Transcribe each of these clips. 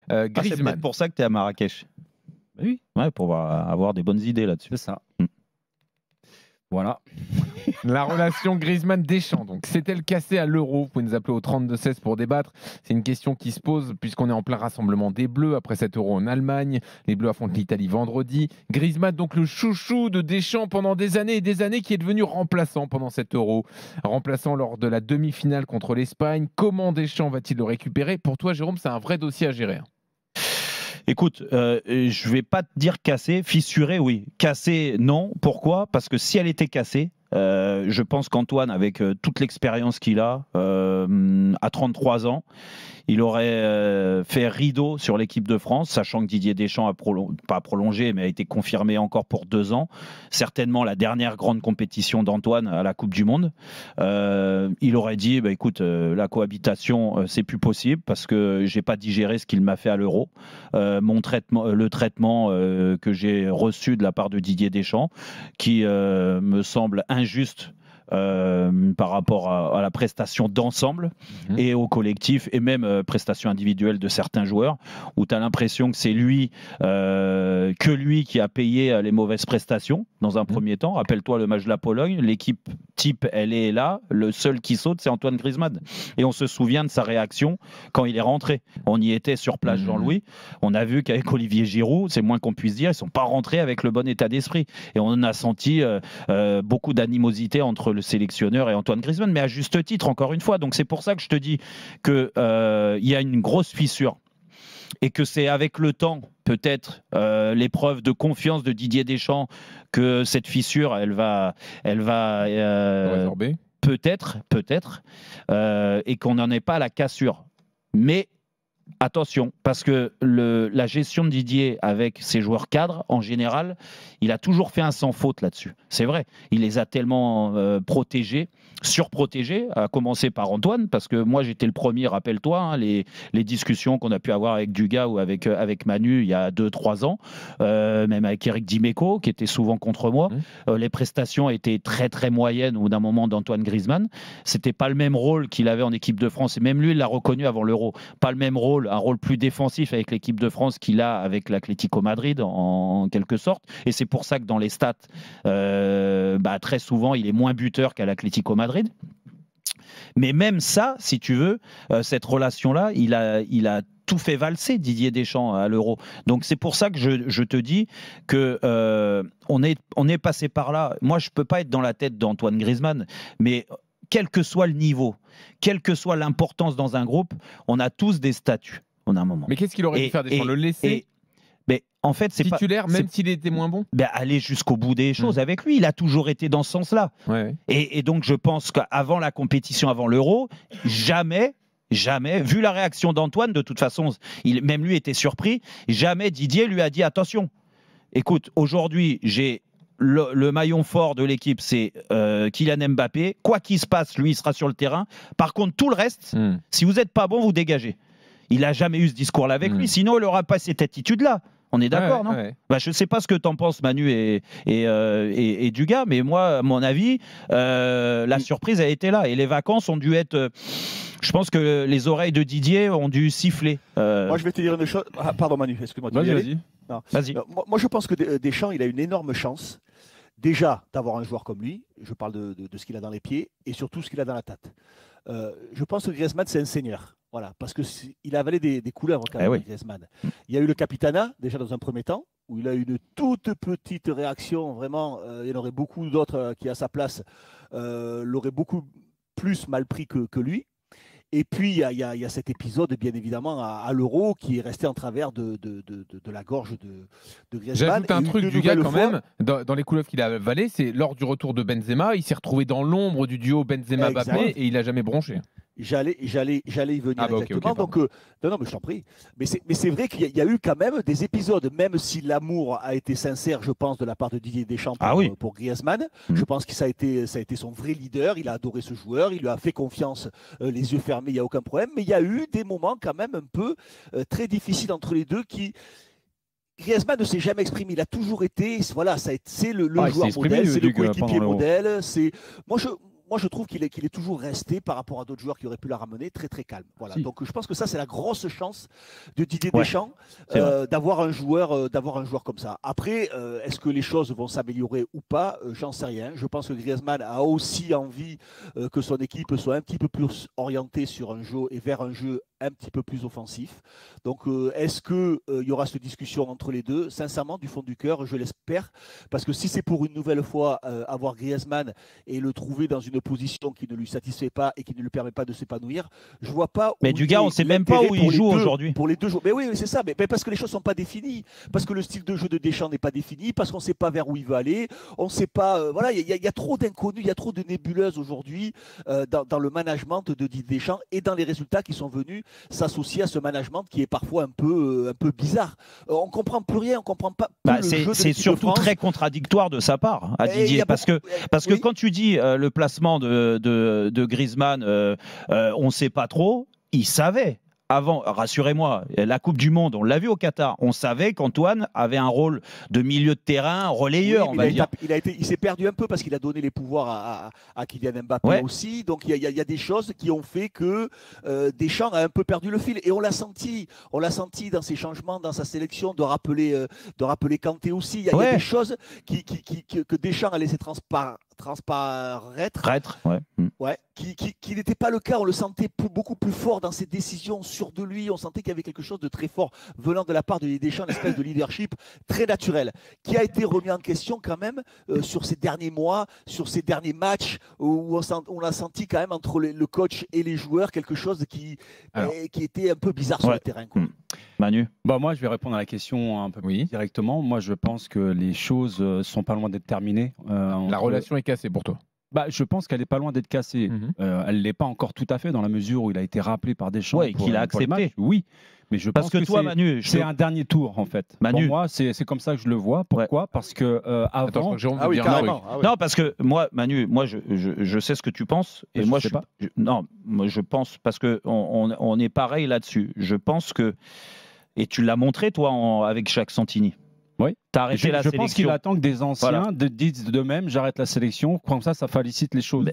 C'est Griezmann. peut-être pour ça que tu es à Marrakech. Oui, Ouais, pour avoir des bonnes idées là-dessus. c'est ça. Voilà. La relation Griezmann-Deschamps, donc s'est-elle cassée à l'Euro? Vous pouvez nous appeler au 32-16 pour débattre. C'est une question qui se pose puisqu'on est en plein rassemblement des Bleus après cet Euro en Allemagne. Les Bleus affrontent l'Italie vendredi. Griezmann, donc le chouchou de Deschamps pendant des années et des années, qui est devenu remplaçant pendant cet Euro. Remplaçant lors de la demi-finale contre l'Espagne. Comment Deschamps va-t-il le récupérer? Pour toi, Jérôme, c'est un vrai dossier à gérer. Écoute, je vais pas te dire cassé, fissuré, oui. Cassé, non. Pourquoi? Parce que si elle était cassée, je pense qu'Antoine, avec toute l'expérience qu'il a, à 33 ans, il aurait fait rideau sur l'équipe de France, sachant que Didier Deschamps a pas prolongé, mais a été confirmé encore pour 2 ans. Certainement la dernière grande compétition d'Antoine à la Coupe du Monde. Il aurait dit, bah, écoute, la cohabitation, c'est plus possible parce que j'ai pas digéré ce qu'il m'a fait à l'Euro. Le traitement que j'ai reçu de la part de Didier Deschamps, qui me semble injuste par rapport à la prestation d'ensemble et au collectif, et même prestation individuelle de certains joueurs, où tu as l'impression que c'est lui qui a payé les mauvaises prestations dans un premier temps. Rappelle-toi le match de la Pologne, l'équipe type, elle est là, le seul qui saute, c'est Antoine Griezmann. Et on se souvient de sa réaction quand il est rentré. On y était sur place, Jean-Louis. On a vu qu'avec Olivier Giroud, c'est moins qu'on puisse dire, ils ne sont pas rentrés avec le bon état d'esprit. Et on a senti beaucoup d'animosité entre le sélectionneur et Antoine Griezmann, mais à juste titre, encore une fois. Donc c'est pour ça que je te dis qu'il y a une grosse fissure et que c'est avec le temps, peut-être, l'épreuve de confiance de Didier Deschamps, que cette fissure, elle va Résorber. peut-être, et qu'on n'en ait pas la cassure. Mais attention, parce que la gestion de Didier avec ses joueurs cadres, en général, il a toujours fait un sans faute là-dessus. C'est vrai, il les a tellement protégés, surprotégés, à commencer par Antoine, parce que moi j'étais le premier, rappelle-toi, hein, les discussions qu'on a pu avoir avec Dugas ou avec Manu il y a 2-3 ans, même avec Eric Dimeco, qui était souvent contre moi. Les prestations étaient très très moyennes au bout d'un moment d'Antoine Griezmann. C'était pas le même rôle qu'il avait en équipe de France, et même lui il l'a reconnu avant l'Euro. Pas le même rôle, un rôle plus défensif avec l'équipe de France qu'il a avec l'Atlético Madrid en quelque sorte, et c'est pour ça que dans les stats, très souvent il est moins buteur qu'à l'Atlético Madrid. Mais même ça, si tu veux, cette relation-là, il a tout fait valser, Didier Deschamps, à l'Euro. Donc c'est pour ça que je te dis que on est passé par là. Moi, je peux pas être dans la tête d'Antoine Griezmann, mais quel que soit le niveau, quelle que soit l'importance dans un groupe, on a tous des statuts. On a un moment. Mais qu'est-ce qu'il aurait dû faire, Deschamps? Le laisser mais en fait, c'est titulaire, pas, même s'il était moins bon? Aller jusqu'au bout des choses avec lui. Il a toujours été dans ce sens-là. Ouais. Et donc, je pense qu'avant la compétition, avant l'Euro, jamais, vu la réaction d'Antoine, de toute façon, même lui était surpris, jamais Didier lui a dit attention, écoute, aujourd'hui, j'ai le maillon fort de l'équipe, c'est Kylian Mbappé. Quoi qu'il se passe, lui, il sera sur le terrain. Par contre, tout le reste, si vous n'êtes pas bon, vous dégagez. Il n'a jamais eu ce discours-là avec lui, sinon il n'aura pas cette attitude-là. On est d'accord, non? Je ne sais pas ce que tu en penses, Manu et Dugas, mais moi, à mon avis, la surprise a été là. Et les vacances ont dû être... je pense que les oreilles de Didier ont dû siffler. Moi, je vais te dire une chose. Ah, pardon, Manu, excuse-moi. Vas-y. Moi, je pense que Deschamps, il a une énorme chance. Déjà, d'avoir un joueur comme lui. Je parle de ce qu'il a dans les pieds et surtout ce qu'il a dans la tête. Je pense que Griezmann, c'est un seigneur. Voilà, parce qu'il a avalé des couleuvres quand même, Griezmann. Il y a eu le Capitana, déjà dans un premier temps, où il a eu une toute petite réaction. Vraiment, il y en aurait beaucoup d'autres qui, à sa place, l'auraient beaucoup plus mal pris que lui. Et puis, il y a cet épisode, bien évidemment, à l'Euro, qui est resté en travers de la gorge de Griezmann. J'ajoute un truc du gars quand même, dans les couleuvres qu'il a avalé, c'est lors du retour de Benzema, il s'est retrouvé dans l'ombre du duo Benzema-Mbappé et il n'a jamais bronché. J'allais y venir exactement. Okay, donc, non, mais je t'en prie. Mais c'est vrai qu'il y a eu quand même des épisodes, même si l'amour a été sincère, je pense, de la part de Didier Deschamps pour Griezmann. Je pense que ça a été son vrai leader. Il a adoré ce joueur. Il lui a fait confiance, les yeux fermés, il n'y a aucun problème. Mais il y a eu des moments quand même un peu très difficiles entre les deux qui... Griezmann ne s'est jamais exprimé. Il a toujours été, voilà, c'est le joueur modèle, c'est le coéquipier modèle. moi, je trouve qu'il est toujours resté, par rapport à d'autres joueurs qui auraient pu la ramener, très très calme. Voilà. Si. Donc je pense que ça, c'est la grosse chance de Didier Ouais, Deschamps, c'est vrai. d'avoir un joueur comme ça. Après, est-ce que les choses vont s'améliorer ou pas? J'en sais rien. Je pense que Griezmann a aussi envie que son équipe soit un petit peu plus orientée sur un jeu et vers un jeu un petit peu plus offensif. Donc, est-ce qu'il y aura cette discussion entre les deux? Sincèrement, du fond du cœur, je l'espère. Parce que si c'est pour une nouvelle fois avoir Griezmann et le trouver dans une position qui ne lui satisfait pas et qui ne lui permet pas de s'épanouir, je vois pas. Mais du gars, on ne sait même pas où il joue aujourd'hui. Pour les deux jours. Mais oui, c'est ça. Mais parce que les choses ne sont pas définies. Parce que le style de jeu de Deschamps n'est pas défini. Parce qu'on ne sait pas vers où il veut aller. On ne sait pas. Voilà, il y a trop d'inconnus, il y a trop de nébuleuses aujourd'hui dans le management de Didier Deschamps et dans les résultats qui sont venus s'associer à ce management qui est parfois un peu bizarre. On ne comprend plus rien, on ne comprend pas. C'est surtout très contradictoire de sa part à Didier, parce que quand tu dis le placement de Griezmann, on ne sait pas trop, il savait. Avant, rassurez-moi, la Coupe du Monde, on l'a vu au Qatar, on savait qu'Antoine avait un rôle de milieu de terrain, relayeur, on va dire. Il s'est perdu un peu parce qu'il a donné les pouvoirs à Kylian Mbappé aussi. Donc il y a des choses qui ont fait que Deschamps a un peu perdu le fil. Et on l'a senti dans ses changements, dans sa sélection, de rappeler Kanté aussi. Il y a des choses que Deschamps a laissé transparaître, qui n'était pas le cas. On le sentait beaucoup plus fort dans ses décisions, sûr de lui. On sentait qu'il y avait quelque chose de très fort venant de la part de Didier Deschamps, une espèce de leadership très naturel, qui a été remis en question quand même sur ces derniers mois, sur ces derniers matchs, où on a senti quand même entre le coach et les joueurs quelque chose qui était un peu bizarre sur le terrain, quoi. Manu? Moi, je vais répondre à la question un peu plus directement. Moi, je pense que les choses sont pas loin d'être terminées. La relation est cassée pour toi? Je pense qu'elle n'est pas loin d'être cassée. Elle ne l'est pas encore tout à fait, dans la mesure où il a été rappelé par Deschamps. Et qu'il a accepté. Oui, mais je pense que toi, Manu, c'est un dernier tour, en fait. Manu. Pour moi, c'est comme ça que je le vois. Pourquoi? Parce que avant... Non, parce que moi, Manu, je sais ce que tu penses. Et moi, je sais pas. Moi, je pense, parce qu'on est pareil là-dessus. Je pense que... Et tu l'as montré, toi, avec Jacques Santini. Oui. Tu as arrêté la sélection. Je pense qu'il attend que des anciens disent d'eux-mêmes, j'arrête la sélection. Comme ça félicite les choses.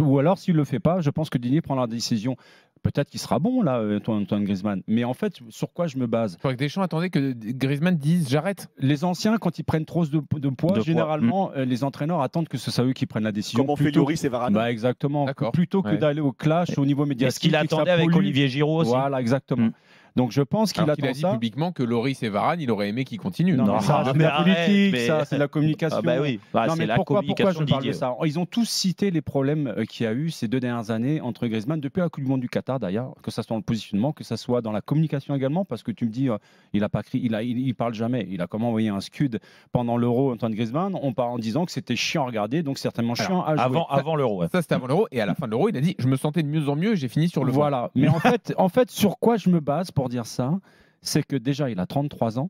Ou alors, s'il ne le fait pas, je pense que Didier prend la décision. Peut-être qu'il sera bon, là, Antoine Griezmann. Mais en fait, sur quoi je me base? Je crois que Deschamps attendait que Griezmann dise j'arrête. Les anciens, quand ils prennent trop de poids, généralement, les entraîneurs attendent que ce soit eux qui prennent la décision. Comme on fait Lloris et Varane. Exactement. Plutôt que d'aller au clash au niveau médiatique. Est-ce qu'il attendait avec Olivier Giroud aussi? Voilà, exactement. Donc je pense qu'il attend a dit publiquement que Lloris et Varane, il aurait aimé qu'ils continuent. Non, ça, c'est la politique, ça, c'est la communication. Pourquoi je parle de ça? Ils ont tous cité les problèmes qu'il y a eu ces 2 dernières années entre Griezmann, depuis la Coupe du Monde du Qatar d'ailleurs, que ça soit dans le positionnement, que ça soit dans la communication également, parce que tu me dis, il a pas crié, il parle jamais. Il a comment envoyé un scud pendant l'Euro, Antoine Griezmann, en disant que c'était chiant à regarder, donc certainement chiant à jouer. Avant l'Euro. Ça, c'était avant l'Euro, et à la fin de l'Euro, il a dit, je me sentais de mieux en mieux, j'ai fini sur le banc. Voilà. Mais en fait, sur quoi je me base pour dire ça, c'est que déjà il a 33 ans,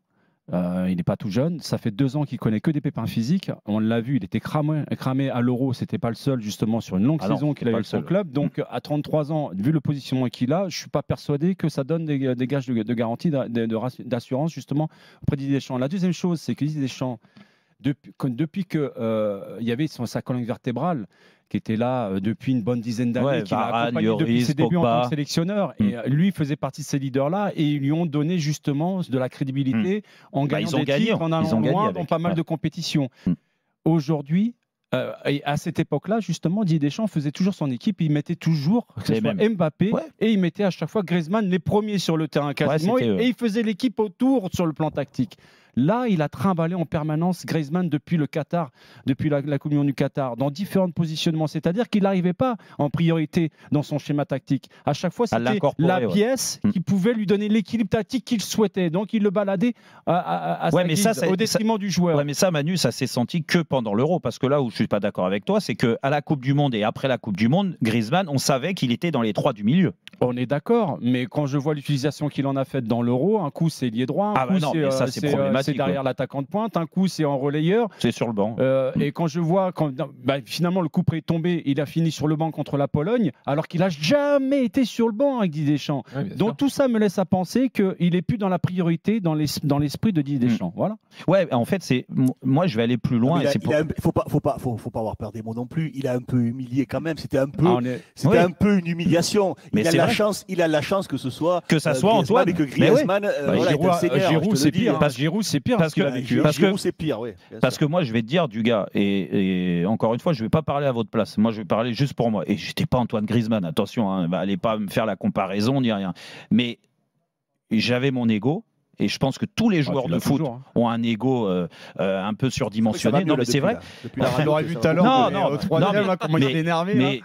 il n'est pas tout jeune, ça fait 2 ans qu'il connaît que des pépins physiques, on l'a vu, il était cramé à l'Euro, c'était pas le seul justement sur une longue saison qu'il a eu avec son club, donc à 33 ans, vu le positionnement qu'il a, je suis pas persuadé que ça donne des gages de garantie, d'assurance justement auprès de Didier Deschamps. La deuxième chose, c'est que Didier Deschamps, depuis qu'il y avait sa colonne vertébrale qui était là depuis une bonne dizaine d'années, qui l'a accompagné depuis ses débuts en tant que sélectionneur. Et lui faisait partie de ces leaders-là et ils lui ont donné justement de la crédibilité en gagnant des titres, en allant loin dans pas mal de compétitions. Aujourd'hui, et à cette époque-là, justement, Didier Deschamps faisait toujours son équipe, il mettait toujours Mbappé et il mettait à chaque fois Griezmann les premiers sur le terrain quasiment, et il faisait l'équipe autour sur le plan tactique. Là, il a trimballé en permanence Griezmann depuis le Qatar, depuis la Coupe du Monde du Qatar, dans différents positionnements. C'est-à-dire qu'il n'arrivait pas en priorité dans son schéma tactique. À chaque fois, c'était la pièce qui pouvait lui donner l'équilibre tactique qu'il souhaitait. Donc, il le baladait au détriment du joueur. Ouais, mais ça, Manu, ça s'est senti que pendant l'Euro. parce que là où je suis pas d'accord avec toi, c'est qu'à la Coupe du Monde et après la Coupe du Monde, Griezmann, on savait qu'il était dans les 3 du milieu. On est d'accord, mais quand je vois l'utilisation qu'il en a faite dans l'Euro, un coup c'est lié droit, un coup c'est problématique. c'est derrière l'attaquant de pointe, un coup c'est en relayeur. C'est sur le banc. Et quand je vois, finalement le coup près est tombé, il a fini sur le banc contre la Pologne, alors qu'il n'a jamais été sur le banc avec Didier Deschamps. Ouais, donc tout ça me laisse à penser qu'il n'est plus dans la priorité, dans l'esprit de Didier Deschamps. Voilà. Ouais, en fait, moi je vais aller plus loin. Faut pas avoir peur des mots non plus. Il a un peu humilié quand même. C'était un peu une humiliation. Mais il a la chance que ce soit Antoine et que Griezmann. Giroud, c'est pire. Giroud, c'est pire. Parce que Giroud, c'est pire. Oui. Parce que moi, je vais te dire, du gars, et encore une fois, je vais pas parler à votre place. Moi, je vais parler juste pour moi. Et j'étais pas Antoine Griezmann. Attention, allez pas me faire la comparaison ni rien. Mais j'avais mon ego. Et je pense que tous les joueurs de foot ont un ego un peu surdimensionné. Non, mais c'est vrai. On l'aurait vu tout à l'heure. Non, comment il est énervé. Mais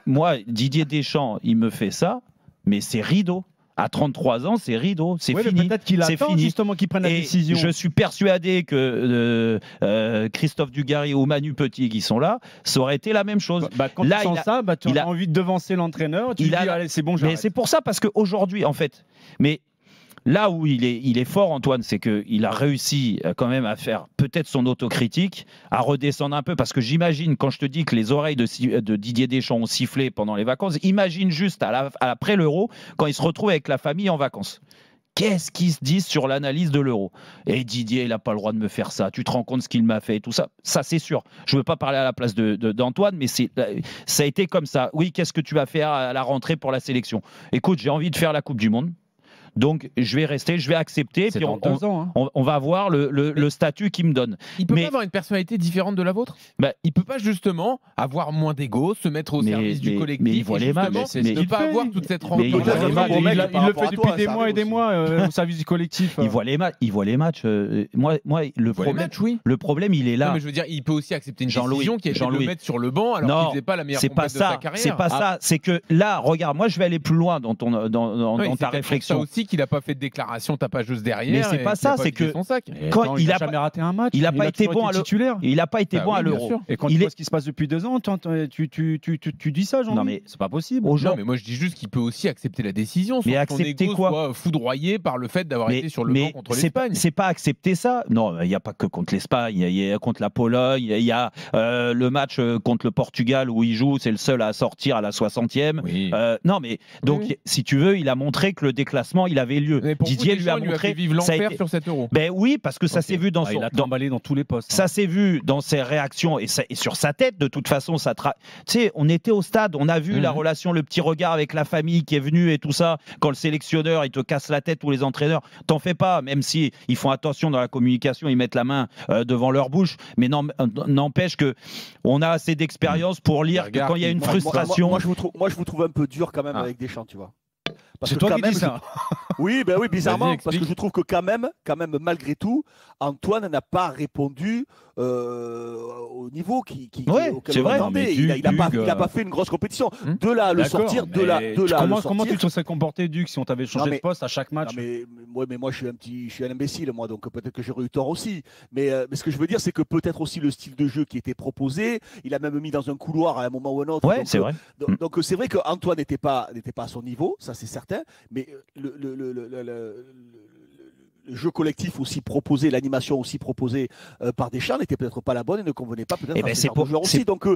moi, Didier Deschamps, il me fait ça, mais c'est rideau. À 33 ans, c'est rideau, c'est fini. Peut-être qu'il attend justement qu'il prenne la décision. Je suis persuadé que Christophe Dugarry ou Manu Petit qui sont là, ça aurait été la même chose. Quand tu sens ça, tu as envie de devancer l'entraîneur. Tu dis, allez, c'est bon, j'arrête. Mais c'est pour ça, parce qu'aujourd'hui, en fait, là où il est fort, Antoine, c'est qu'il a réussi quand même à faire peut-être son autocritique, à redescendre un peu, parce que j'imagine, quand je te dis que les oreilles de Didier Deschamps ont sifflé pendant les vacances, imagine juste après l'Euro, quand il se retrouve avec la famille en vacances. Qu'est-ce qu'ils se disent sur l'analyse de l'Euro? Et Didier, il n'a pas le droit de me faire ça. Tu te rends compte ce qu'il m'a fait et tout ça? Ça, c'est sûr. Je ne veux pas parler à la place d'Antoine, mais ça a été comme ça. Oui, qu'est-ce que tu vas faire à la rentrée pour la sélection? Écoute, j'ai envie de faire la Coupe du Monde. Donc, je vais rester, je vais accepter. Puis on va voir le statut qu'il me donne. Il peut pas avoir une personnalité différente de la vôtre? Il peut pas justement avoir moins d'ego, se mettre au service du collectif. Mais il voit les matchs. Ne pas avoir toute cette rencontre. Il le fait depuis des mois et des mois au service du collectif. Il voit les matchs. Moi, le problème, il est là. Non, mais je veux dire, il peut aussi accepter une décision qui est de le mettre sur le banc alors qu'il faisait pas la meilleure compète de sa carrière. C'est pas ça. C'est que là, regarde, moi, je vais aller plus loin dans ta réflexion. Qu'il n'a pas fait de déclaration tapageuse derrière. Mais c'est pas ça, c'est que quand il a jamais raté un match, il n'a pas été bon à titulaire. Il n'a pas été bon à l'Euro. Et quand tu vois ce qui se passe depuis 2 ans, tu dis ça, Jean? Non, mais c'est pas possible. Non, mais moi je dis juste qu'il peut aussi accepter la décision. Mais accepter quoi? Soit foudroyé par le fait d'avoir été sur le banc contre l'Espagne. C'est pas accepter ça. Non, il n'y a pas que contre l'Espagne. Il y a contre la Pologne. Il y a le match contre le Portugal où il joue. C'est le seul à sortir à la 60e. Non, mais donc si tu veux, il a montré que le déclassement il avait lieu. Didier lui a montré vivre l'enfer sur cet Euro. Ben oui, parce que ça s'est vu dans son. Il a tremballé dans tous les postes. Ça s'est vu dans ses réactions et sur sa tête. De toute façon, tu sais, on était au stade, on a vu la relation, le petit regard avec la famille qui est venue et tout ça. Quand le sélectionneur il te casse la tête ou les entraîneurs, t'en fais pas. Même si ils font attention dans la communication, ils mettent la main devant leur bouche. Mais n'empêche que on a assez d'expérience pour lire que quand il y a une frustration. Moi, je vous trouve un peu dur quand même avec Deschamps, tu vois. C'est toi qui dis ça. Oui, bizarrement, parce que je trouve que quand même, malgré tout, Antoine n'a pas répondu au niveau auquel on attendait. Il n'a pas fait une grosse compétition. De là à le sortir, Comment tu te serais comporté, Duc, si on t'avait changé de poste à chaque match? Mais moi, je suis un imbécile, moi, donc peut-être que j'aurais eu tort aussi. Mais ce que je veux dire, c'est que peut-être aussi le style de jeu qui était proposé, il a même mis dans un couloir à un moment ou un autre. Ouais, c'est vrai. Donc c'est vrai qu'Antoine n'était pas à son niveau, ça c'est certain. Mais le jeu collectif aussi proposé, l'animation aussi proposée par Deschamps n'était peut-être pas la bonne et ne convenait pas peut-être à ces joueurs aussi. Donc,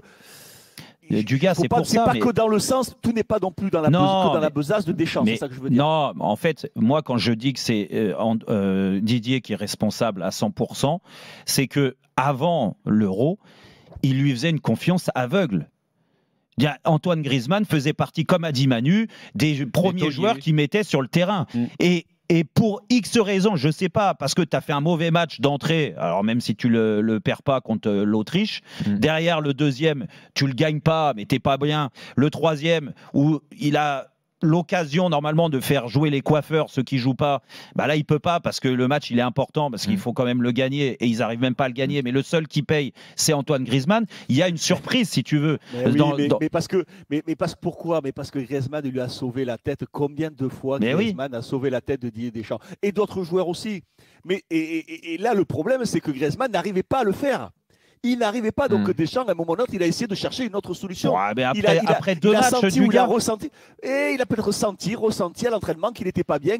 Dugas, c'est pour ça. C'est pas que dans le sens, tout n'est pas non plus dans la besace de Deschamps, c'est ça que je veux dire. Non, en fait, moi, quand je dis que c'est Didier qui est responsable à 100%, c'est que avant l'Euro, il lui faisait une confiance aveugle. Antoine Griezmann faisait partie, comme a dit Manu, des premiers joueurs qui mettaient sur le terrain. Et pour X raisons, je ne sais pas, parce que tu as fait un mauvais match d'entrée, alors même si tu le perds pas contre l'Autriche, derrière le deuxième, tu le gagnes pas, mais tu n'es pas bien. Le troisième, où il a l'occasion normalement de faire jouer les coiffeurs, ceux qui jouent pas, là il peut pas parce que le match il est important, parce qu'il faut quand même le gagner et ils arrivent même pas à le gagner, mais le seul qui paye c'est Antoine Griezmann. Il y a une surprise si tu veux. Pourquoi? Mais parce que Griezmann lui a sauvé la tête. Combien de fois Griezmann a sauvé la tête de Didier Deschamps et d'autres joueurs aussi. Et là le problème c'est que Griezmann n'arrivait pas à le faire. Il n'arrivait pas, donc Deschamps, à un moment donné, il a essayé de chercher une autre solution. Après deux matchs, il a peut-être ressenti à l'entraînement qu'il n'était pas bien,